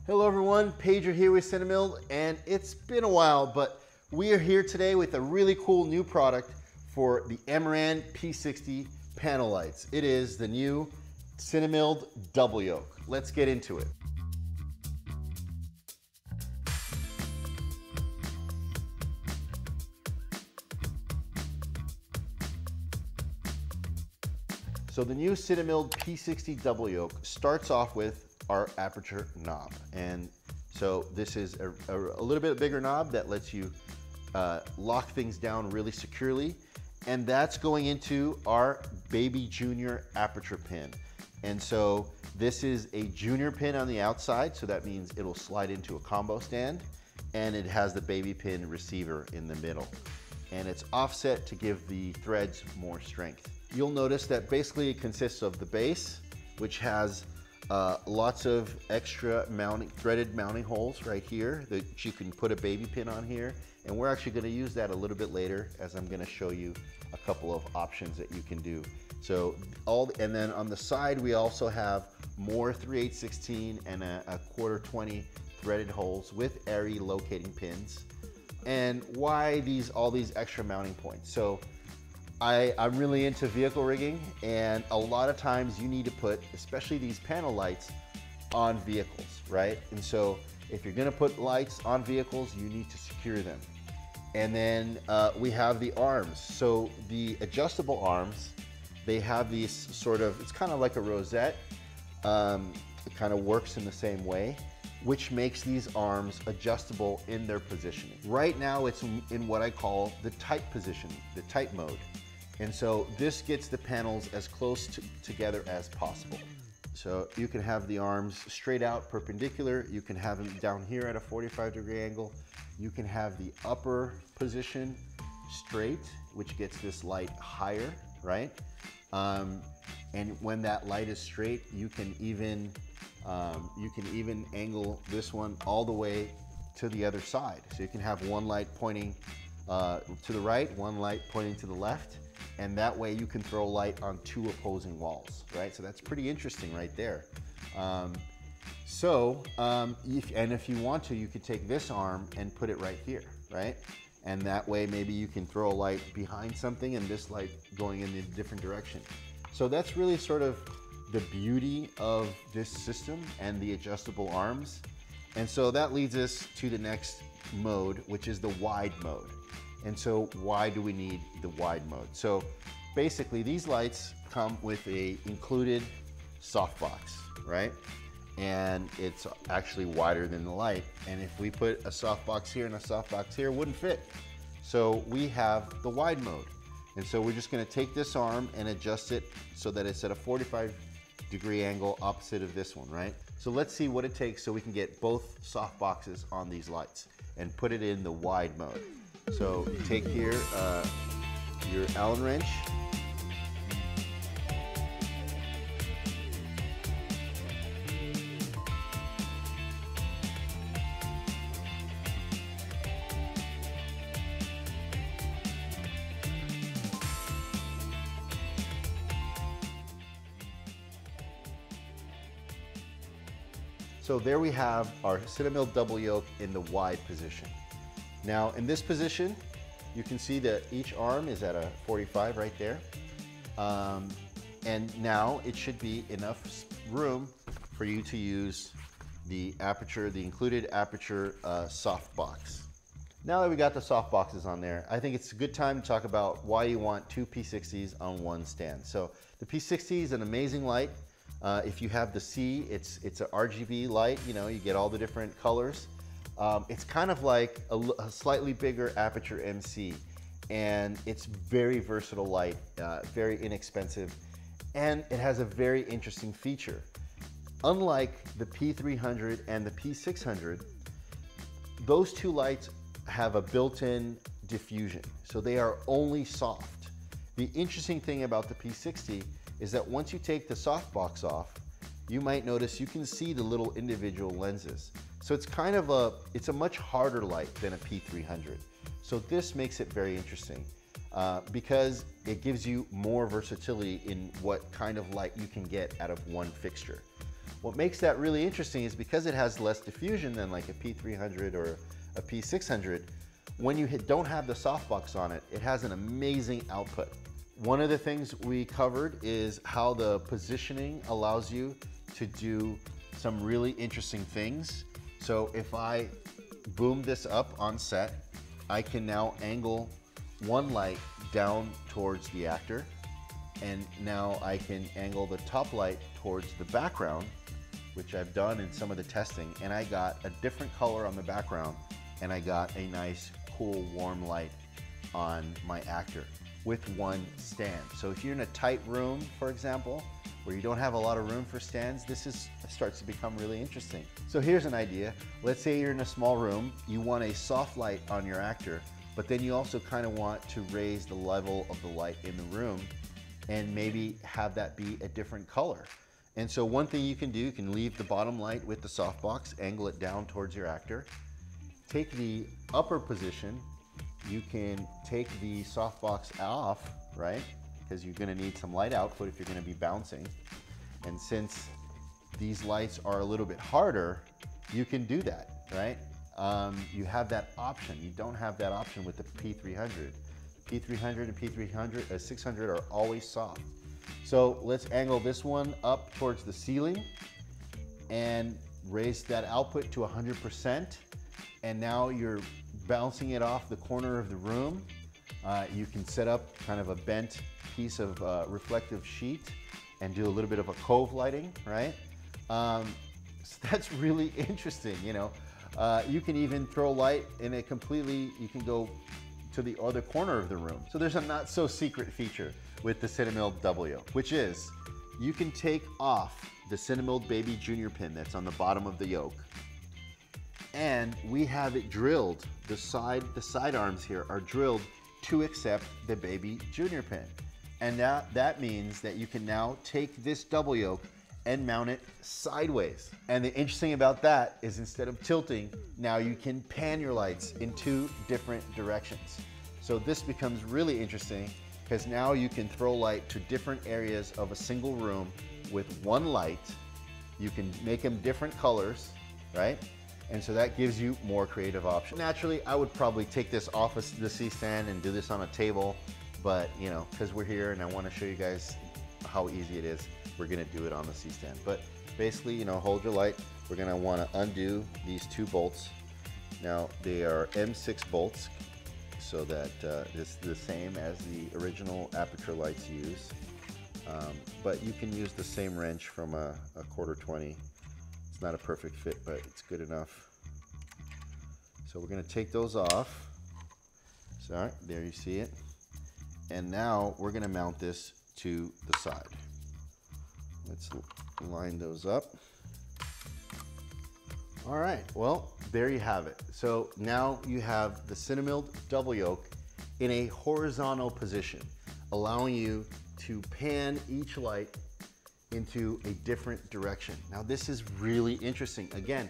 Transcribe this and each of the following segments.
Hello everyone, Pager here with CineMilled, and it's been a while, but we are here today with a really cool new product for the Amaran P60 panel lights. It is the new CineMilled Double Yoke. Let's get into it. So the new CineMilled P60 Double Yoke starts off with our aperture knob. And so this is a little bit bigger knob that lets you lock things down really securely. And that's going into our baby junior aperture pin. And so this is a junior pin on the outside. So that means it'll slide into a combo stand, and it has the baby pin receiver in the middle. And it's offset to give the threads more strength. You'll notice that basically it consists of the base, which has lots of extra threaded mounting holes right here that you can put a baby pin on here. And we're actually going to use that a little bit later, as I'm going to show you a couple of options that you can do. So and then on the side, we also have more 3/8/16 and a 1/4 20 threaded holes with airy locating pins. And why all these extra mounting points? So I'm really into vehicle rigging, and a lot of times you need to put, especially these panel lights, on vehicles, right? And so if you're gonna put lights on vehicles, you need to secure them. And then we have the arms. So the adjustable arms, they have these sort of, it's kind of like a rosette. It kind of works in the same way, which makes these arms adjustable in their positioning. Right now it's in what I call the tight position, the tight mode. And so this gets the panels as close together as possible. So you can have the arms straight out perpendicular. You can have them down here at a 45-degree angle. You can have the upper position straight, which gets this light higher, right? And when that light is straight, you can even angle this one all the way to the other side. So you can have one light pointing to the right, one light pointing to the left. And that way you can throw light on two opposing walls, right? So that's pretty interesting right there. If you want to, you could take this arm and put it right here, right? And that way maybe you can throw a light behind something and this light going in a different direction. So that's really sort of the beauty of this system and the adjustable arms. And so that leads us to the next mode, which is the wide mode. And so why do we need the wide mode? So basically these lights come with a included softbox, right? And it's actually wider than the light. And if we put a softbox here and a softbox here, it wouldn't fit. So we have the wide mode. And so we're just gonna take this arm and adjust it so that it's at a 45-degree angle opposite of this one, right? So let's see what it takes so we can get both softboxes on these lights and put it in the wide mode. So you take here your Allen wrench. So there we have our CineMilled Double Yoke in the wide position. Now in this position, you can see that each arm is at a 45 right there. And now it should be enough room for you to use the Aputure, the included Aputure softbox. Now that we got the softboxes on there, I think it's a good time to talk about why you want two P60s on one stand. So the P60 is an amazing light. If you have the C, it's an RGB light, you know, you get all the different colors. It's kind of like a slightly bigger Aputure MC, and it's very versatile light, very inexpensive, and it has a very interesting feature. Unlike the P300 and the P600, those two lights have a built-in diffusion, so they are only soft. The interesting thing about the P60 is that once you take the softbox off, you might notice you can see the little individual lenses. So it's kind of it's a much harder light than a P300. So this makes it very interesting because it gives you more versatility in what kind of light you can get out of one fixture. What makes that really interesting is because it has less diffusion than like a P300 or a P600, when you don't have the softbox on it, it has an amazing output. One of the things we covered is how the positioning allows you to do some really interesting things. So if I boom this up on set, I can now angle one light down towards the actor, and now I can angle the top light towards the background, which I've done in some of the testing, and I got a different color on the background, and I got a nice, cool, warm light on my actor with one stand. So if you're in a tight room, for example, where you don't have a lot of room for stands, this starts to become really interesting. So here's an idea. Let's say you're in a small room, you want a soft light on your actor, but then you also kind of want to raise the level of the light in the room and maybe have that be a different color. And so one thing you can do, you can leave the bottom light with the softbox, angle it down towards your actor. Take the upper position, you can take the softbox off, right? Because you're gonna need some light output if you're gonna be bouncing. And since these lights are a little bit harder, you can do that, right? You have that option. You don't have that option with the P300. P300 and P300, 600 are always soft. So let's angle this one up towards the ceiling and raise that output to 100%. And now you're bouncing it off the corner of the room. You can set up kind of a bent piece of reflective sheet and do a little bit of a cove lighting, right? So that's really interesting, you know. You can even throw light in a completely, you can go to the other corner of the room. So there's a not so secret feature with the CineMilled Double Yoke, which is you can take off the CineMilled baby junior pin that's on the bottom of the yoke, and we have it drilled. The side arms here are drilled to accept the baby junior pin. And that means that you can now take this double yoke and mount it sideways. And the interesting about that is instead of tilting, now you can pan your lights in 2 different directions. So this becomes really interesting because now you can throw light to different areas of a single room with one light. You can make them different colors, right? And so that gives you more creative options. Naturally, I would probably take this off of the C-stand and do this on a table, but you know, because we're here and I want to show you guys how easy it is, we're gonna do it on the C-stand. But basically, you know, hold your light. We're gonna want to undo these 2 bolts. Now they are M6 bolts, so that it's the same as the original Aputure lights use. But you can use the same wrench from a quarter 20. It's not a perfect fit, but it's good enough. So we're gonna take those off. So there you see it. And now we're gonna mount this to the side. Let's line those up. All right, well, there you have it. So now you have the CineMilled Double Yoke in a horizontal position, allowing you to pan each light into a different direction. Now this is really interesting. Again,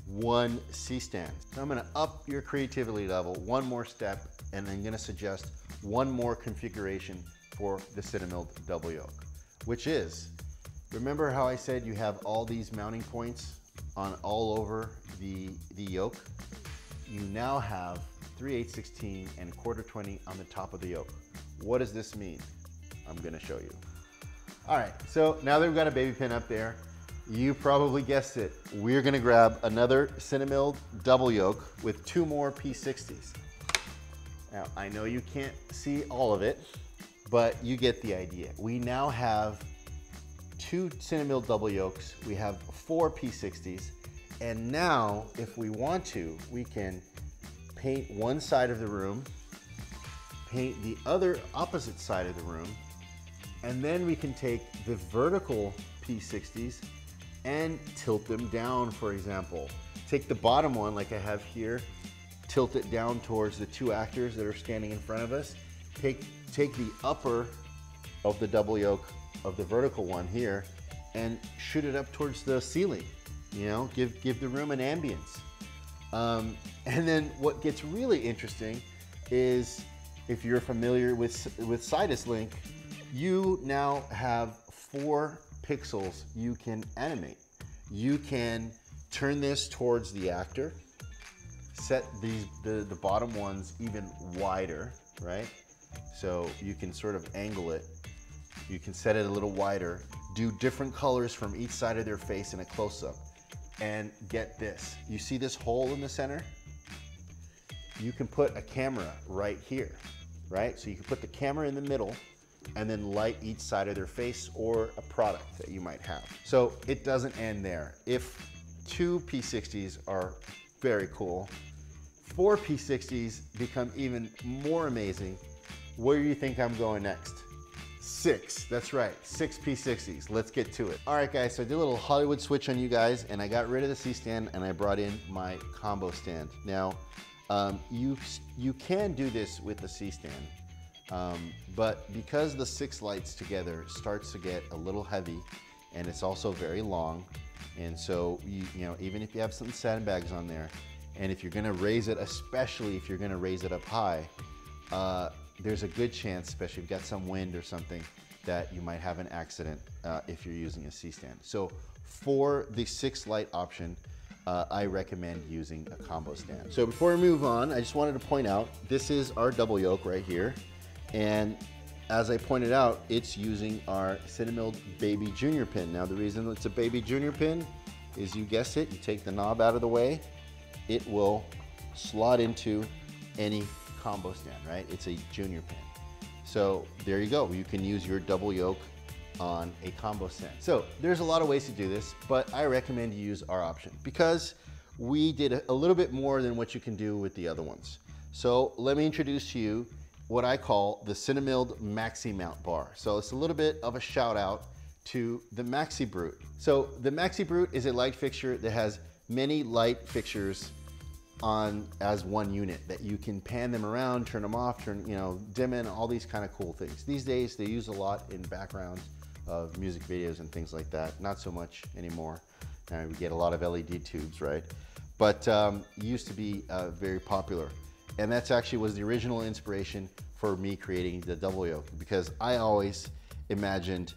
one C-stand. So I'm gonna up your creativity level one more step, and I'm gonna suggest one more configuration for the CineMilled Double Yoke, which is, remember how I said you have all these mounting points on all over the yoke? You now have 3/8/16 and quarter 20 on the top of the yoke. What does this mean? I'm gonna show you. All right, so now that we've got a baby pin up there, you probably guessed it. We're gonna grab another CineMilled Double Yoke with 2 more P60s. Now, I know you can't see all of it, but you get the idea. We now have 2 CineMilled Double Yokes, we have 4 P60s, and now, if we want to, we can paint one side of the room, paint the other opposite side of the room, and then we can take the vertical P60s and tilt them down, for example. Take the bottom one, like I have here, tilt it down towards the 2 actors that are standing in front of us. Take the upper of the double yoke of the vertical one here and shoot it up towards the ceiling. You know, give the room an ambience. And then what gets really interesting is, if you're familiar with Sidus Link, you now have 4 pixels you can animate. you can turn this towards the actor, set the bottom ones even wider, right? So you can sort of angle it. You can set it a little wider, do different colors from each side of their face in a close-up, and get this. You see this hole in the center? You can put a camera right here, right? So you can put the camera in the middle and then light each side of their face or a product that you might have. So it doesn't end there. If 2 P60s are very cool, 4 P60s become even more amazing. Where do you think I'm going next? 6, that's right, 6 P60s. Let's get to it. All right, guys, so I did a little Hollywood switch on you guys, and I got rid of the C-stand and I brought in my combo stand. Now, you can do this with the C-stand, but because the 6 lights together starts to get a little heavy, and it's also very long, and so you know, even if you have some sandbags on there, and if you're gonna raise it, especially if you're gonna raise it up high, there's a good chance, especially if you've got some wind or something, that you might have an accident if you're using a C-stand. So for the 6 light option, I recommend using a combo stand. So before we move on, I just wanted to point out, this is our double yoke right here. And as I pointed out, it's using our CineMilled Baby Junior pin. Now the reason it's a Baby Junior pin is, you guessed it, you take the knob out of the way, it will slot into any combo stand, right? It's a junior pin. So there you go. You can use your double yoke on a combo stand. So there's a lot of ways to do this, but I recommend you use our option because we did a little bit more than what you can do with the other ones. So let me introduce to you what I call the CineMilled Maxi-Mount Bar. So it's a little bit of a shout out to the Maxi-Brute. So the Maxi-Brute is a light fixture that has many light fixtures on as one unit that you can pan them around, turn them off, dim in, all these kind of cool things. These days they use a lot in backgrounds of music videos and things like that. Not so much anymore. Now we get a lot of LED tubes, right? But used to be very popular. And that's actually was the original inspiration for me creating the double yoke, because I always imagined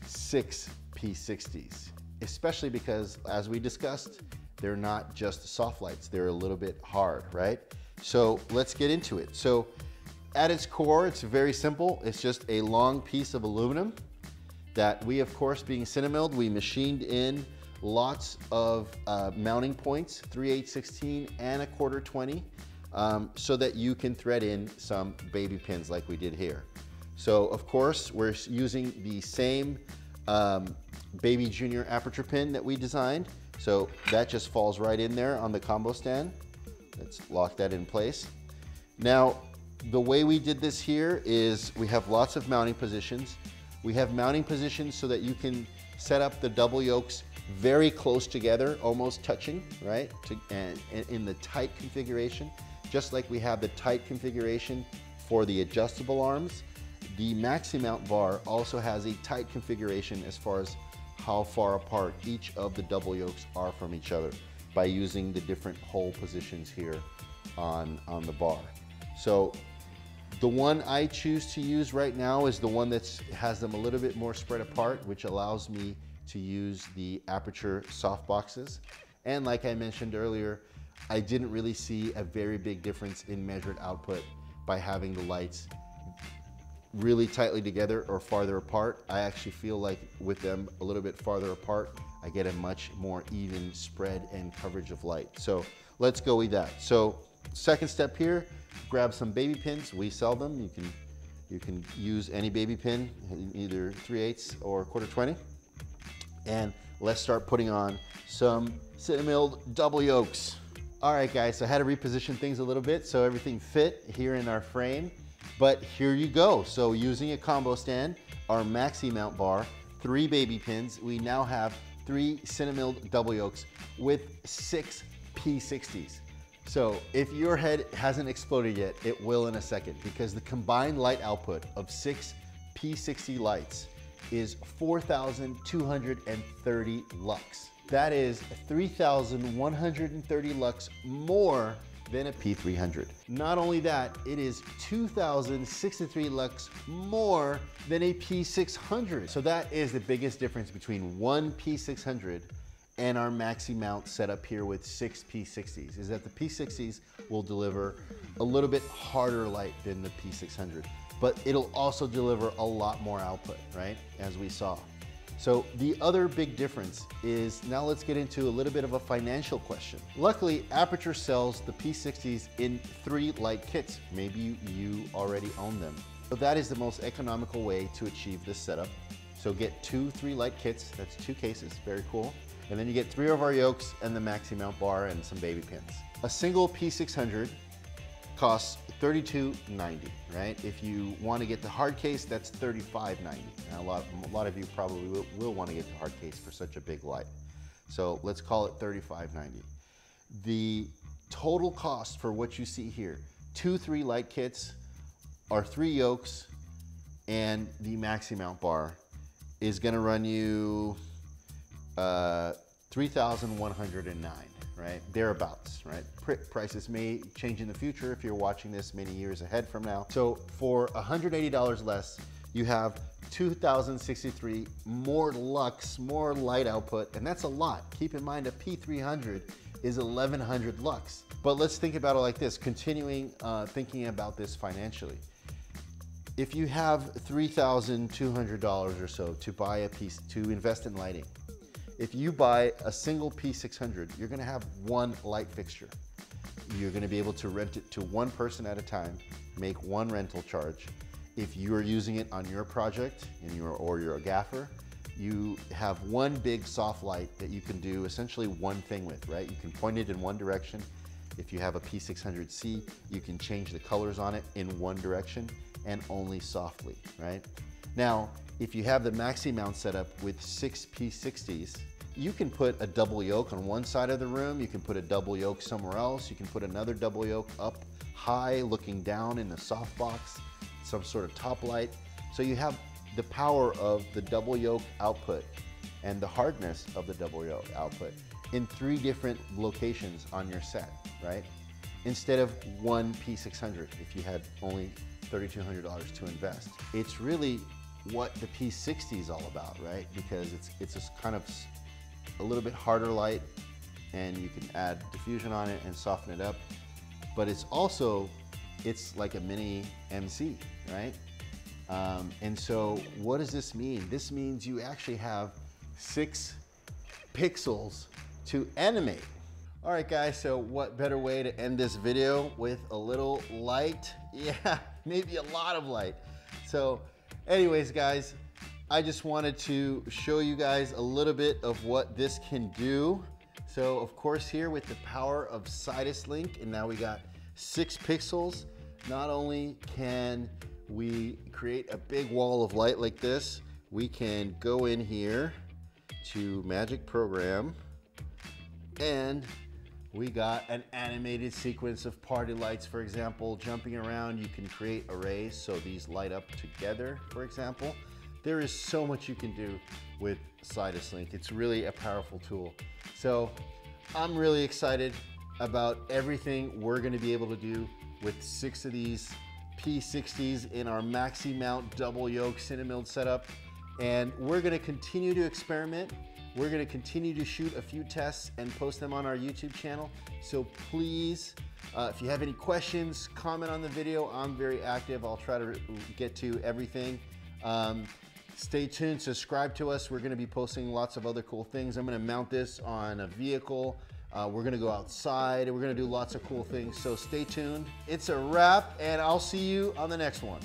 6 P60s, especially because, as we discussed, they're not just soft lights, they're a little bit hard, right? So let's get into it. So at its core, it's very simple. It's just a long piece of aluminum that we, of course, being CineMilled, we machined in lots of mounting points, 3/8, 16, and 1/4 20, so that you can thread in some baby pins like we did here. So of course, we're using the same Baby Junior Aputure pin that we designed. So that just falls right in there on the combo stand. Let's lock that in place. Now, the way we did this here is we have lots of mounting positions. We have mounting positions so that you can set up the double yokes very close together, almost touching, right? And in the tight configuration, just like we have the tight configuration for the adjustable arms. The Maxi-Mount Bar also has a tight configuration as far as how far apart each of the double yokes are from each other by using the different hole positions here on the bar. So the one I choose to use right now is the one that has them a little bit more spread apart, which allows me to use the Aputure softboxes. And like I mentioned earlier, I didn't really see a very big difference in measured output by having the lights really tightly together or farther apart. I actually feel like with them a little bit farther apart, I get a much more even spread and coverage of light. So let's go with that. So second step here, grab some baby pins. We sell them. You can use any baby pin, either 3/8 or 1/4 20. And let's start putting on some CineMilled double yokes. All right, guys, so I had to reposition things a little bit so everything fit here in our frame. But here you go. So using a combo stand, our Maxi-Mount Bar, 3 baby pins, we now have 3 CineMilled double yokes with 6 P60s. So if your head hasn't exploded yet, it will in a second, because the combined light output of 6 P60 lights is 4,230 lux. That is 3,130 lux more than a P300. Not only that, it is 2,063 lux more than a P600. So that is the biggest difference between one P600 and our Maxi-Mount setup here with 6 P60s is that the P60s will deliver a little bit harder light than the P600, but it'll also deliver a lot more output, right? As we saw. So the other big difference is, now let's get into a little bit of a financial question. Luckily, Aputure sells the P60s in 3 light kits. Maybe you already own them. So that is the most economical way to achieve this setup. So get 2 3 light kits, that's 2 cases, very cool. And then you get 3 of our Yokes and the Maxi-Mount Bar and some baby pins. A single P600 costs $32.90, right? If you want to get the hard case, that's $35.90. Now, a lot of you probably will want to get the hard case for such a big light. So let's call it $35.90. The total cost for what you see here, 2 3 light kits, our 3 Yokes, and the Maxi-Mount Bar is going to run you $3,109, right? Thereabouts, right? Prices may change in the future if you're watching this many years ahead from now. So for $180 less, you have 2,063 more lux, more light output, and that's a lot. Keep in mind a P300 is 1,100 lux. But let's think about it like this, continuing thinking about this financially. If you have $3,200 or so to buy a piece, to invest in lighting, if you buy a single P600, you're gonna have 1 light fixture. You're gonna be able to rent it to 1 person at a time, make 1 rental charge. If you are using it on your project or you're a gaffer, you have 1 big soft light that you can do essentially 1 thing with, right? You can point it in 1 direction. If you have a P600c, you can change the colors on it in 1 direction and only softly, right? Now, if you have the Maxi-Mount setup with 6 P60s, you can put a double yoke on 1 side of the room, you can put a double yoke somewhere else, you can put another double yoke up high looking down in the softbox, some sort of top light. So you have the power of the double yoke output and the hardness of the double yoke output in 3 different locations on your set, right? Instead of 1 P600 if you had only $3,200 to invest. It's really what the P60 is all about, right? Because it's just kind of a little bit harder light, and you can add diffusion on it and soften it up. But it's also, it's like a mini MC, right? And so what does this mean? This means you actually have 6 pixels to animate. All right, guys, so what better way to end this video with a little light? Yeah, maybe a lot of light. So anyways, guys, I just wanted to show you guys a little bit of what this can do. So of course here with the power of Sidus Link, and now we got 6 pixels, not only can we create a big wall of light like this, we can go in here to Magic Program, and we got an animated sequence of party lights, for example, jumping around. You can create arrays so these light up together, for example. There is so much you can do with Sidus Link. It's really a powerful tool. So I'm really excited about everything we're gonna be able to do with 6 of these P60s in our Maxi-Mount Double Yoke CineMilled setup. And we're gonna continue to experiment. We're gonna continue to shoot a few tests and post them on our YouTube channel. So please, if you have any questions, comment on the video. I'm very active. I'll try to get to everything. Stay tuned, subscribe to us. We're gonna be posting lots of other cool things. I'm gonna mount this on a vehicle. We're gonna go outside and we're gonna do lots of cool things. So stay tuned. It's a wrap, and I'll see you on the next one.